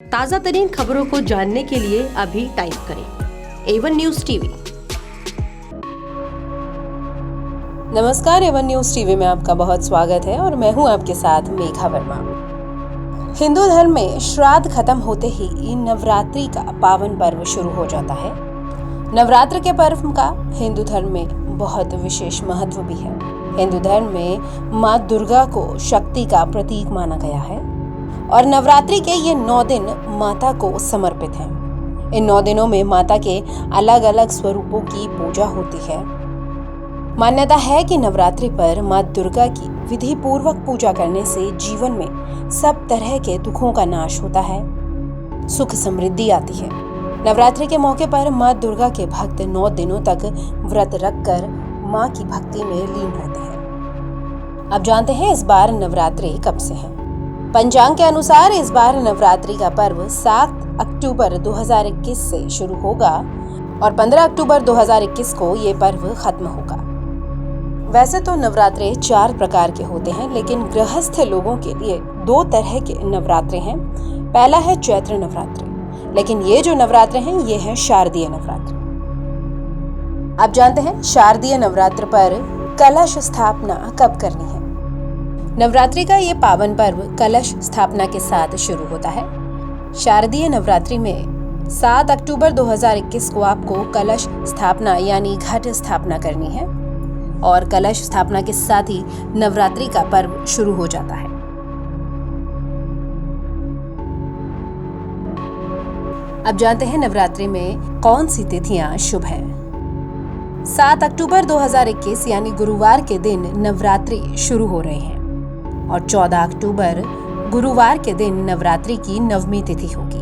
ताज़ा तरीन खबरों को जानने के लिए अभी टाइप करें A1 न्यूज़ टीवी। नमस्कार, A1 न्यूज़ टीवी में आपका बहुत स्वागत है और मैं हूं आपके साथ मेघा वर्मा। हिंदू धर्म में श्राद्ध खत्म होते ही नवरात्रि का पावन पर्व शुरू हो जाता है। नवरात्र के पर्व का हिंदू धर्म में बहुत विशेष महत्व भी है। हिंदू धर्म में माँ दुर्गा को शक्ति का प्रतीक माना गया है और नवरात्रि के ये 9 दिन माता को समर्पित हैं। इन 9 दिनों में माता के अलग अलग स्वरूपों की पूजा होती है। मान्यता है कि नवरात्रि पर माँ दुर्गा की विधि पूर्वक पूजा करने से जीवन में सब तरह के दुखों का नाश होता है, सुख समृद्धि आती है। नवरात्रि के मौके पर माँ दुर्गा के भक्त 9 दिनों तक व्रत रखकर माँ की भक्ति में लीन रहते हैं। अब जानते हैं इस बार नवरात्रि कब से है। पंचांग के अनुसार इस बार नवरात्रि का पर्व 7 अक्टूबर 2021 से शुरू होगा और 15 अक्टूबर 2021 को ये पर्व खत्म होगा। वैसे तो नवरात्रे 4 प्रकार के होते हैं, लेकिन गृहस्थ लोगों के लिए 2 तरह के नवरात्रे हैं। पहला है चैत्र नवरात्रि, लेकिन ये जो नवरात्रे हैं ये है शारदीय नवरात्र। अब जानते हैं शारदीय नवरात्र पर कलश स्थापना कब करनी है। नवरात्रि का ये पावन पर्व कलश स्थापना के साथ शुरू होता है। शारदीय नवरात्रि में 7 अक्टूबर 2021 को आपको कलश स्थापना यानी घट स्थापना करनी है और कलश स्थापना के साथ ही नवरात्रि का पर्व शुरू हो जाता है। अब जानते हैं नवरात्रि में कौन सी तिथियां शुभ हैं। 7 अक्टूबर 2021 यानी गुरुवार के दिन नवरात्रि शुरू हो रहे हैं और 14 अक्टूबर गुरुवार के दिन नवरात्रि की 9वीं तिथि होगी।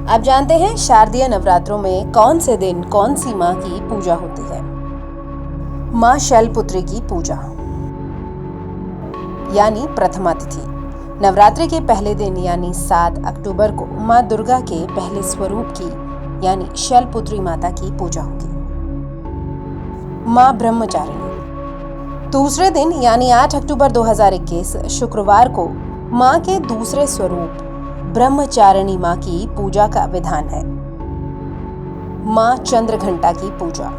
अब जानते हैं शारदीय नवरात्रों में कौन से दिन कौन सी माँ की पूजा होती है। माँ शैलपुत्री की पूजा यानी प्रथमा तिथि। नवरात्रि के पहले दिन यानी 7 अक्टूबर को माँ दुर्गा के पहले स्वरूप की यानी शैलपुत्री माता की पूजा होगी। माँ ब्रह्मचारिणी। दूसरे दिन यानी 8 अक्टूबर 2021 शुक्रवार को माँ के दूसरे स्वरूप ब्रह्मचारिणी माँ की पूजा का विधान है। माँ चंद्रघंटा की पूजा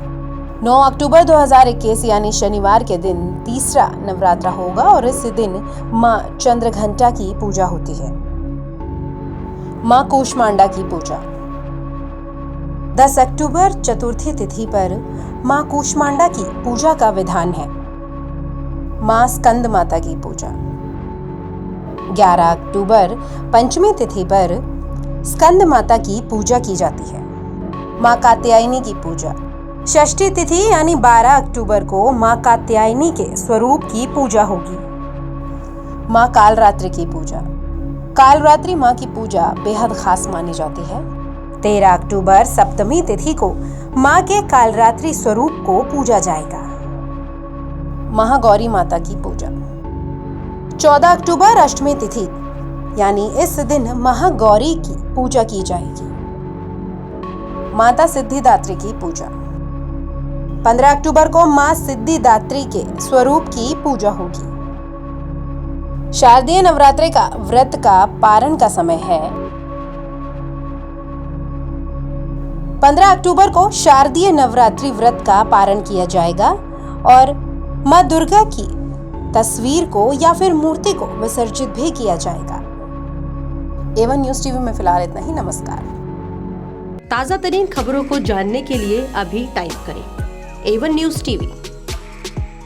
9 अक्टूबर 2021 यानी शनिवार के दिन तीसरा नवरात्रा होगा और इस दिन माँ चंद्रघंटा की पूजा होती है। माँ कूष्मांडा की पूजा 10 अक्टूबर चतुर्थी तिथि पर माँ कूष्मांडा की पूजा का विधान है। माँ स्कंद माता की पूजा 11 अक्टूबर पंचमी तिथि पर स्कंद माता की पूजा की जाती है। माँ कात्यायनी की पूजा षष्ठी तिथि यानी 12 अक्टूबर को माँ कात्यायनी के स्वरूप की पूजा होगी। माँ कालरात्रि की पूजा कालरात्रि माँ की पूजा बेहद खास मानी जाती है। 13 अक्टूबर सप्तमी तिथि को माँ के कालरात्रि स्वरूप को पूजा जाएगा। महागौरी माता की पूजा 14 अक्टूबर अष्टमी तिथि यानी इस दिन महागौरी की पूजा की जाएगी। माता सिद्धिदात्री की पूजा 15 अक्टूबर को माँ सिद्धिदात्री के स्वरूप की पूजा होगी। शारदीय नवरात्रि का व्रत का पारण का समय है 15 अक्टूबर को शारदीय नवरात्रि व्रत का पारण किया जाएगा और माँ दुर्गा की तस्वीर को या फिर मूर्ति को विसर्जित भी किया जाएगा। A1 न्यूज़ टीवी में फिलहाल इतना ही। नमस्कार। ताज़ा तरीन खबरों को जानने के लिए अभी टाइप करें A1 न्यूज़ टीवी।